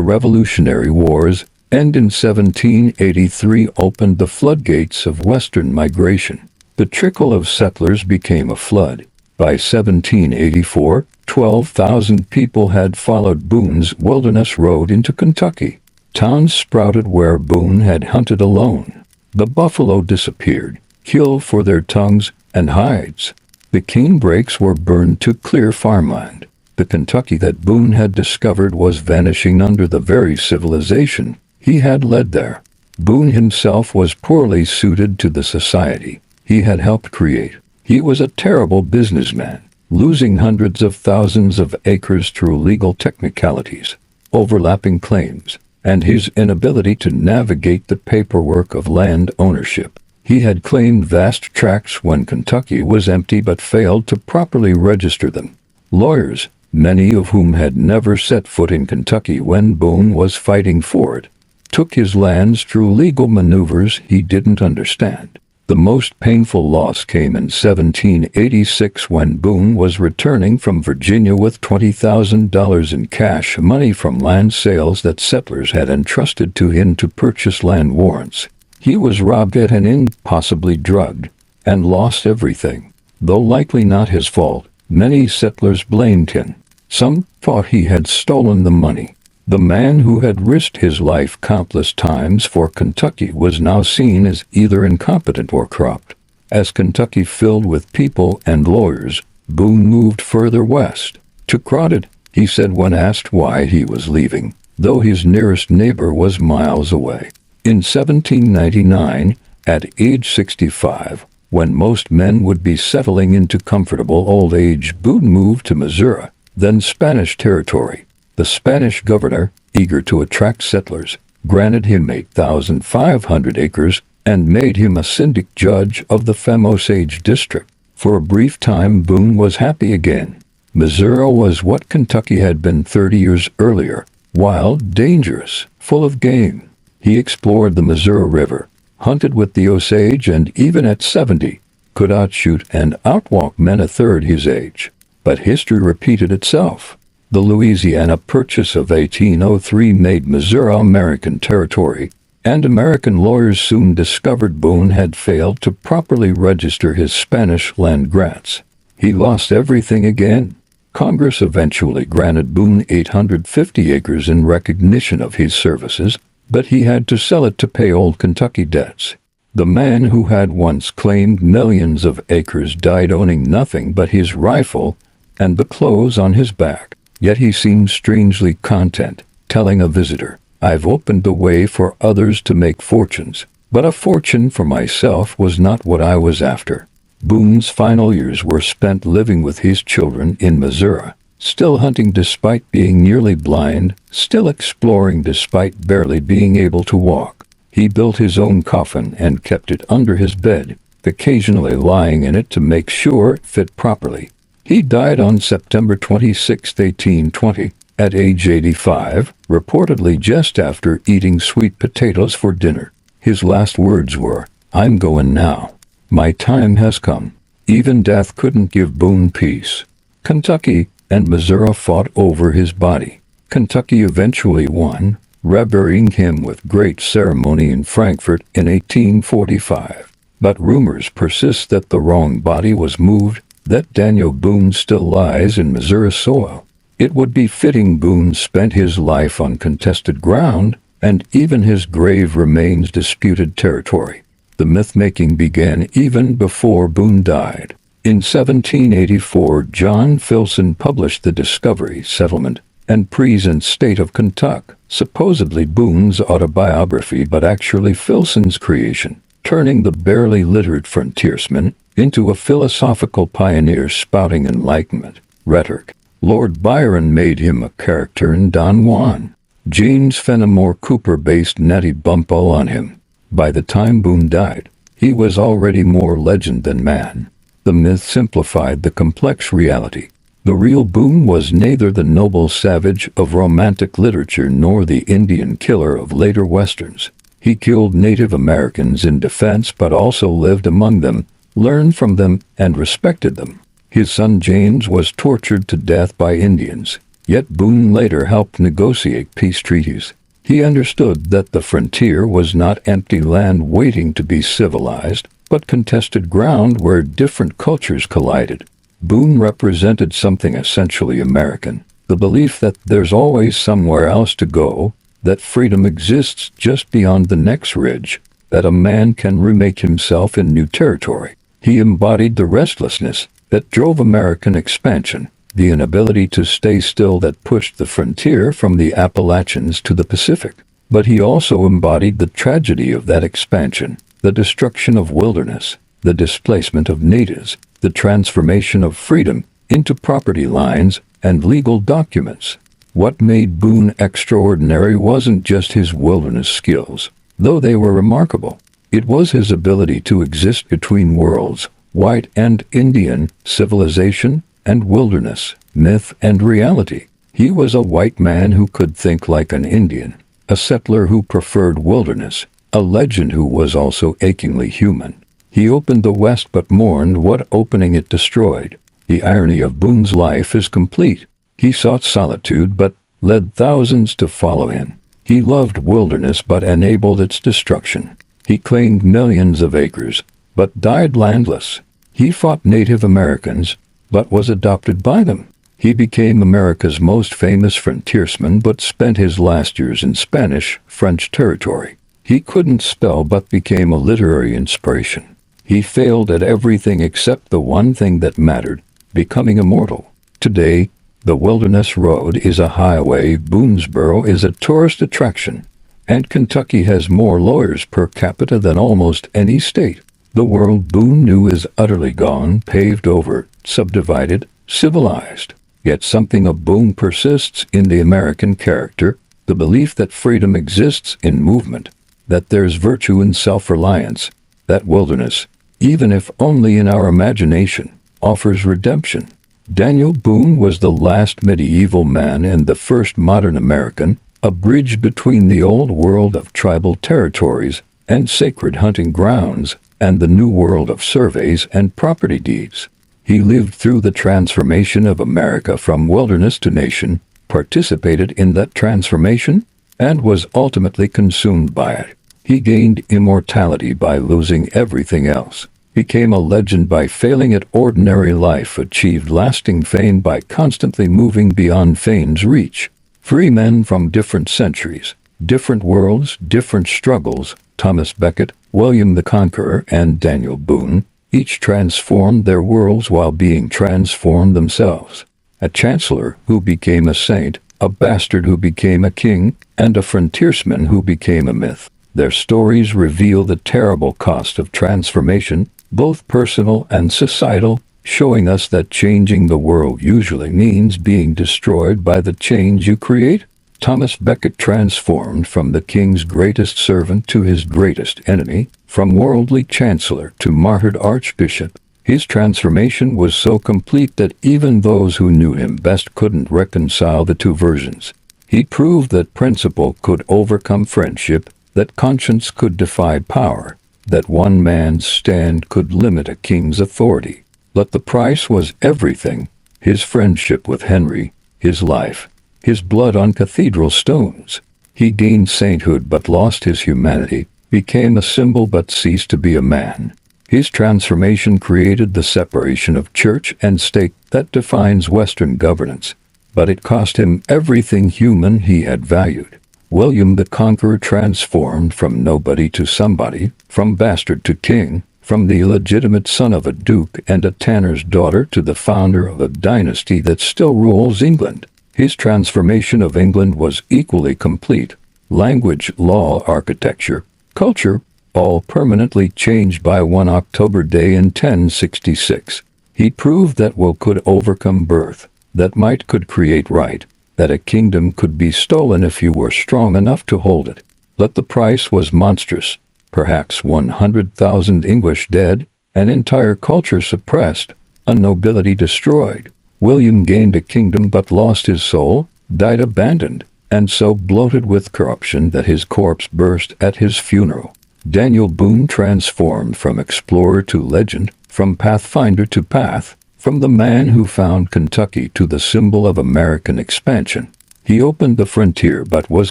Speaker 1: Revolutionary Wars, and in 1783 opened the floodgates of Western migration. The trickle of settlers became a flood. By 1784, 12,000 people had followed Boone's wilderness road into Kentucky. Towns sprouted where Boone had hunted alone. The buffalo disappeared, killed for their tongues and hides. The canebrakes were burned to clear farmland. The Kentucky that Boone had discovered was vanishing under the very civilization he had led there. Boone himself was poorly suited to the society he had helped create. He was a terrible businessman, losing hundreds of thousands of acres through legal technicalities, overlapping claims, and his inability to navigate the paperwork of land ownership. He had claimed vast tracts when Kentucky was empty but failed to properly register them. Lawyers, many of whom had never set foot in Kentucky when Boone was fighting for it, took his lands through legal maneuvers he didn't understand. The most painful loss came in 1786 when Boone was returning from Virginia with $20,000 in cash money from land sales that settlers had entrusted to him to purchase land warrants. He was robbed at an inn, possibly drugged, and lost everything. Though likely not his fault, many settlers blamed him. Some thought he had stolen the money. The man who had risked his life countless times for Kentucky was now seen as either incompetent or corrupt. As Kentucky filled with people and lawyers, Boone moved further west. "Too crowded," he said when asked why he was leaving, though his nearest neighbor was miles away. In 1799, at age 65, when most men would be settling into comfortable old age, Boone moved to Missouri, then Spanish territory. The Spanish governor, eager to attract settlers, granted him 8,500 acres and made him a syndic judge of the Osage district. For a brief time Boone was happy again. Missouri was what Kentucky had been 30 years earlier, wild, dangerous, full of game. He explored the Missouri River, hunted with the Osage, and even at 70, could outshoot and outwalk men a third his age. But history repeated itself. The Louisiana Purchase of 1803 made Missouri American territory, and American lawyers soon discovered Boone had failed to properly register his Spanish land grants. He lost everything again. Congress eventually granted Boone 850 acres in recognition of his services, but he had to sell it to pay old Kentucky debts. The man who had once claimed millions of acres died owning nothing but his rifle and the clothes on his back. Yet he seemed strangely content, telling a visitor, "I've opened the way for others to make fortunes, but a fortune for myself was not what I was after." Boone's final years were spent living with his children in Missouri, still hunting despite being nearly blind, still exploring despite barely being able to walk. He built his own coffin and kept it under his bed, occasionally lying in it to make sure it fit properly. He died on September 26, 1820, at age 85, reportedly just after eating sweet potatoes for dinner. His last words were, "I'm going now. My time has come." Even death couldn't give Boone peace. Kentucky and Missouri fought over his body. Kentucky eventually won, reburying him with great ceremony in Frankfort in 1845. But rumors persist that the wrong body was moved, that Daniel Boone still lies in Missouri soil. It would be fitting Boone spent his life on contested ground, and even his grave remains disputed territory. The myth-making began even before Boone died. In 1784, John Filson published The Discovery, Settlement, and Present State of Kentucky, supposedly Boone's autobiography but actually Filson's creation, turning the barely literate frontiersman into a philosophical pioneer spouting enlightenment rhetoric. Lord Byron made him a character in Don Juan. James Fenimore Cooper based Natty Bumppo on him. By the time Boone died, he was already more legend than man. The myth simplified the complex reality. The real Boone was neither the noble savage of romantic literature nor the Indian killer of later westerns. He killed Native Americans in defense but also lived among them, learned from them, and respected them. His son James was tortured to death by Indians, yet Boone later helped negotiate peace treaties. He understood that the frontier was not empty land waiting to be civilized, but contested ground where different cultures collided. Boone represented something essentially American, the belief that there's always somewhere else to go, that freedom exists just beyond the next ridge, that a man can remake himself in new territory. He embodied the restlessness that drove American expansion, the inability to stay still that pushed the frontier from the Appalachians to the Pacific. But he also embodied the tragedy of that expansion, the destruction of wilderness, the displacement of natives, the transformation of freedom into property lines and legal documents. What made Boone extraordinary wasn't just his wilderness skills, though they were remarkable. It was his ability to exist between worlds, white and Indian, civilization and wilderness, myth and reality. He was a white man who could think like an Indian, a settler who preferred wilderness, a legend who was also achingly human. He opened the West but mourned what opening it destroyed. The irony of Boone's life is complete. He sought solitude but led thousands to follow him. He loved wilderness but enabled its destruction. He claimed millions of acres, but died landless. He fought Native Americans, but was adopted by them. He became America's most famous frontiersman but spent his last years in Spanish-French territory. He couldn't spell but became a literary inspiration. He failed at everything except the one thing that mattered, becoming immortal. Today, the Wilderness Road is a highway, Boonesboro is a tourist attraction, and Kentucky has more lawyers per capita than almost any state. The world Boone knew is utterly gone, paved over, subdivided, civilized. Yet something of Boone persists in the American character, the belief that freedom exists in movement, that there's virtue in self-reliance, that wilderness, even if only in our imagination, offers redemption. Daniel Boone was the last medieval man and the first modern American, a bridge between the old world of tribal territories and sacred hunting grounds and the new world of surveys and property deeds. He lived through the transformation of America from wilderness to nation, participated in that transformation, and was ultimately consumed by it. He gained immortality by losing everything else, became a legend by failing at ordinary life, achieved lasting fame by constantly moving beyond fame's reach. Three men from different centuries, different worlds, different struggles, Thomas Becket, William the Conqueror, and Daniel Boone, each transformed their worlds while being transformed themselves. A chancellor who became a saint, a bastard who became a king, and a frontiersman who became a myth. Their stories reveal the terrible cost of transformation, both personal and societal, showing us that changing the world usually means being destroyed by the change you create. Thomas Becket transformed from the king's greatest servant to his greatest enemy, from worldly chancellor to martyred archbishop. His transformation was so complete that even those who knew him best couldn't reconcile the two versions. He proved that principle could overcome friendship, that conscience could defy power, that one man's stand could limit a king's authority. But the price was everything: his friendship with Henry, his life, his blood on cathedral stones. He gained sainthood but lost his humanity, became a symbol but ceased to be a man. His transformation created the separation of church and state that defines Western governance, but it cost him everything human he had valued. William the Conqueror transformed from nobody to somebody, from bastard to king, from the illegitimate son of a duke and a tanner's daughter to the founder of a dynasty that still rules England. His transformation of England was equally complete. Language, law, architecture, culture, all permanently changed by one October day in 1066. He proved that will could overcome birth, that might could create right, that a kingdom could be stolen if you were strong enough to hold it. But the price was monstrous. Perhaps 100,000 English dead, an entire culture suppressed, a nobility destroyed. William gained a kingdom but lost his soul, died abandoned, and so bloated with corruption that his corpse burst at his funeral. Daniel Boone transformed from explorer to legend, from pathfinder to path, from the man who found Kentucky to the symbol of American expansion. He opened the frontier but was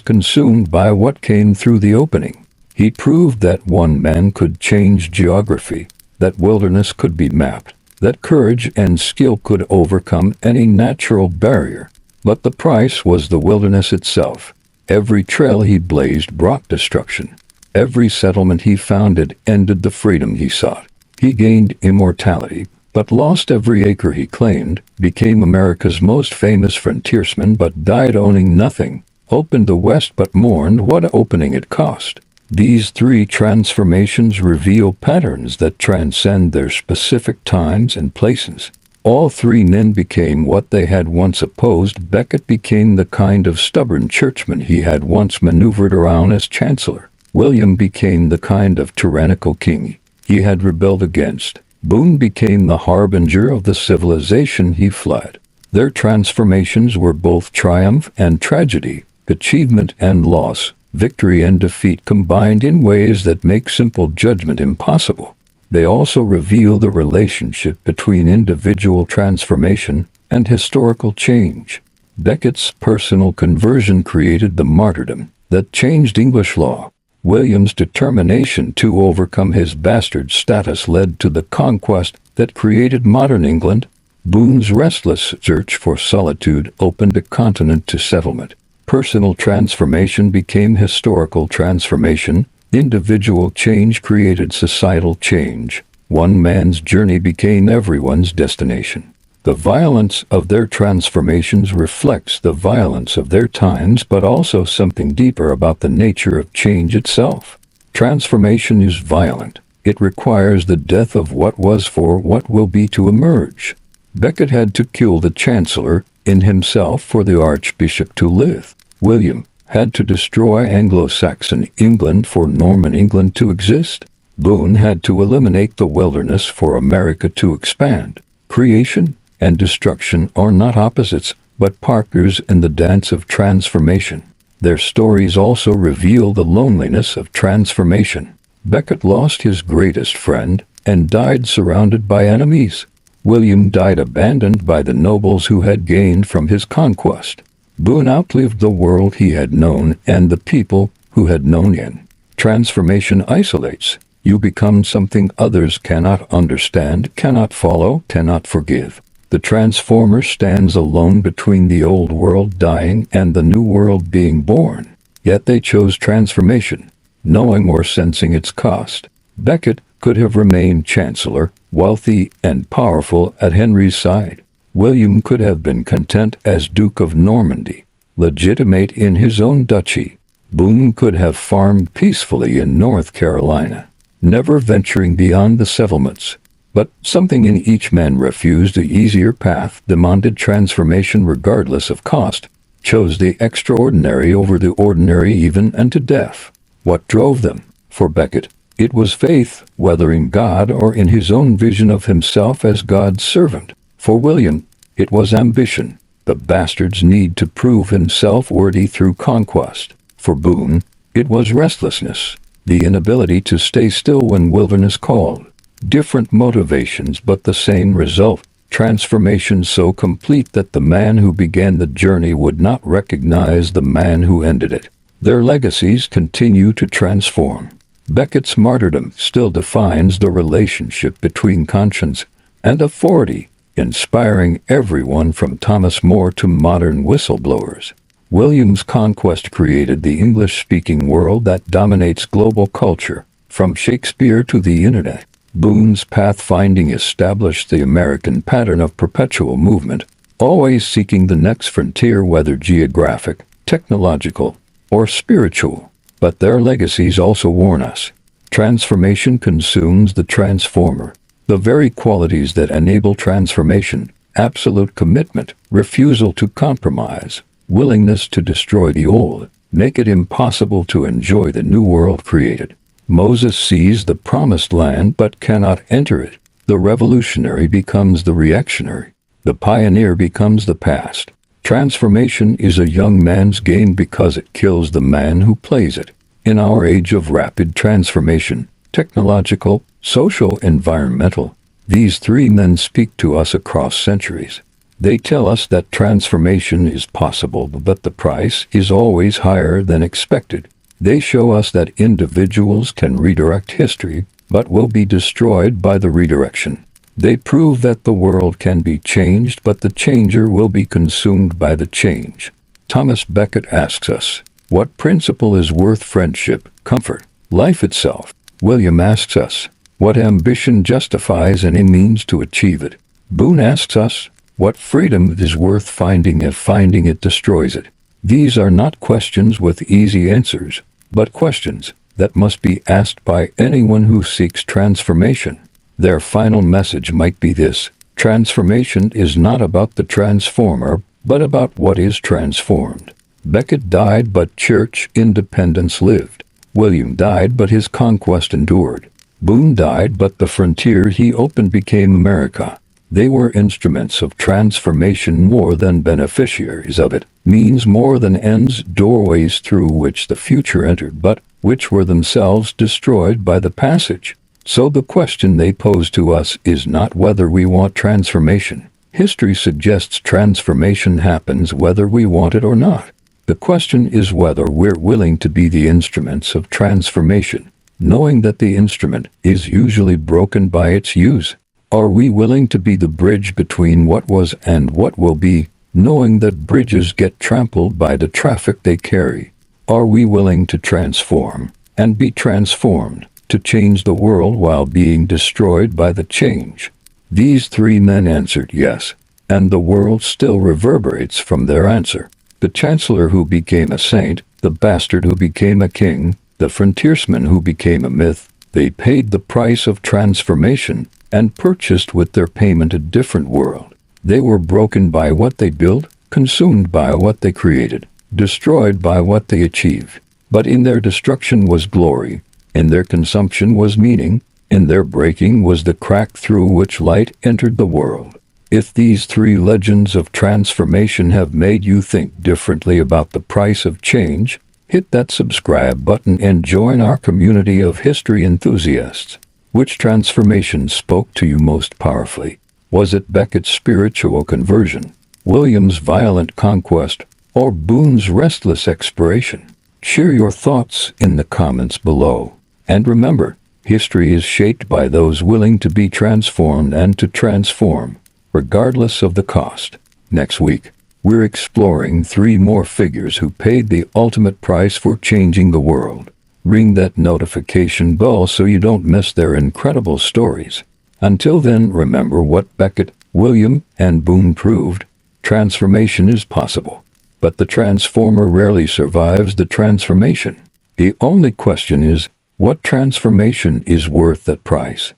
Speaker 1: consumed by what came through the opening. He proved that one man could change geography, that wilderness could be mapped, that courage and skill could overcome any natural barrier. But the price was the wilderness itself. Every trail he blazed brought destruction. Every settlement he founded ended the freedom he sought. He gained immortality, but lost every acre he claimed, became America's most famous frontiersman but died owning nothing, opened the West but mourned what opening it cost. These three transformations reveal patterns that transcend their specific times and places. All three men became what they had once opposed. Becket became the kind of stubborn churchman he had once maneuvered around as chancellor. William became the kind of tyrannical king he had rebelled against. Boone became the harbinger of the civilization he fled. Their transformations were both triumph and tragedy, achievement and loss, victory and defeat combined in ways that make simple judgment impossible. They also reveal the relationship between individual transformation and historical change. Becket's personal conversion created the martyrdom that changed English law. William's determination to overcome his bastard status led to the conquest that created modern England. Boone's restless search for solitude opened a continent to settlement. Personal transformation became historical transformation. Individual change created societal change. One man's journey became everyone's destination. The violence of their transformations reflects the violence of their times, but also something deeper about the nature of change itself. Transformation is violent. It requires the death of what was for what will be to emerge. Becket had to kill the chancellor in himself for the archbishop to live. William had to destroy Anglo-Saxon England for Norman England to exist. Boone had to eliminate the wilderness for America to expand. Creation and destruction are not opposites, but partners in the dance of transformation. Their stories also reveal the loneliness of transformation. Becket lost his greatest friend and died surrounded by enemies. William died abandoned by the nobles who had gained from his conquest. Boone outlived the world he had known and the people who had known him. Transformation isolates. You become something others cannot understand, cannot follow, cannot forgive. The transformer stands alone between the old world dying and the new world being born. Yet they chose transformation, knowing or sensing its cost. Becket could have remained chancellor, wealthy and powerful at Henry's side. William could have been content as Duke of Normandy, legitimate in his own duchy. Boone could have farmed peacefully in North Carolina, never venturing beyond the settlements. But something in each man refused the easier path, demanded transformation regardless of cost, chose the extraordinary over the ordinary even unto death. What drove them? For Becket, it was faith, whether in God or in his own vision of himself as God's servant. For William, it was ambition, the bastard's need to prove himself worthy through conquest. For Boone, it was restlessness, the inability to stay still when wilderness called. Different motivations but the same result, transformation so complete that the man who began the journey would not recognize the man who ended it. Their legacies continue to transform. Becket's martyrdom still defines the relationship between conscience and authority, inspiring everyone from Thomas More to modern whistleblowers. William's conquest created the English-speaking world that dominates global culture, from Shakespeare to the internet. Boone's pathfinding established the American pattern of perpetual movement, always seeking the next frontier, whether geographic, technological, or spiritual. But their legacies also warn us. Transformation consumes the transformer. The very qualities that enable transformation, absolute commitment, refusal to compromise, willingness to destroy the old, make it impossible to enjoy the new world created. Moses sees the promised land but cannot enter it. The revolutionary becomes the reactionary. The pioneer becomes the past. Transformation is a young man's game because it kills the man who plays it. In our age of rapid transformation, technological, social, environmental, these three men speak to us across centuries. They tell us that transformation is possible, but the price is always higher than expected. They show us that individuals can redirect history, but will be destroyed by the redirection. They prove that the world can be changed, but the changer will be consumed by the change. Thomas Becket asks us, what principle is worth friendship, comfort, life itself? William asks us, what ambition justifies any means to achieve it? Boone asks us, what freedom is worth finding if finding it destroys it? These are not questions with easy answers, but questions that must be asked by anyone who seeks transformation. Their final message might be this: transformation is not about the transformer, but about what is transformed. Becket died, but church independence lived. William died, but his conquest endured. Boone died, but the frontier he opened became America. They were instruments of transformation more than beneficiaries of it, means more than ends, doorways through which the future entered, but which were themselves destroyed by the passage. So the question they pose to us is not whether we want transformation. History suggests transformation happens whether we want it or not. The question is whether we're willing to be the instruments of transformation, knowing that the instrument is usually broken by its use. Are we willing to be the bridge between what was and what will be, knowing that bridges get trampled by the traffic they carry? Are we willing to transform and be transformed, to change the world while being destroyed by the change? These three men answered yes, and the world still reverberates from their answer. The chancellor who became a saint, the bastard who became a king, the frontiersman who became a myth, they paid the price of transformation and purchased with their payment a different world. They were broken by what they built, consumed by what they created, destroyed by what they achieved. But in their destruction was glory, in their consumption was meaning, in their breaking was the crack through which light entered the world. If these three legends of transformation have made you think differently about the price of change, hit that subscribe button and join our community of history enthusiasts. Which transformation spoke to you most powerfully? Was it Beckett's spiritual conversion, William's violent conquest, or Boone's restless exploration? Share your thoughts in the comments below. And remember, history is shaped by those willing to be transformed and to transform, regardless of the cost. Next week, we're exploring 3 more figures who paid the ultimate price for changing the world. Ring that notification bell so you don't miss their incredible stories. Until then, remember what Beckett, William, and Boone proved: transformation is possible, but the transformer rarely survives the transformation. The only question is, what transformation is worth that price?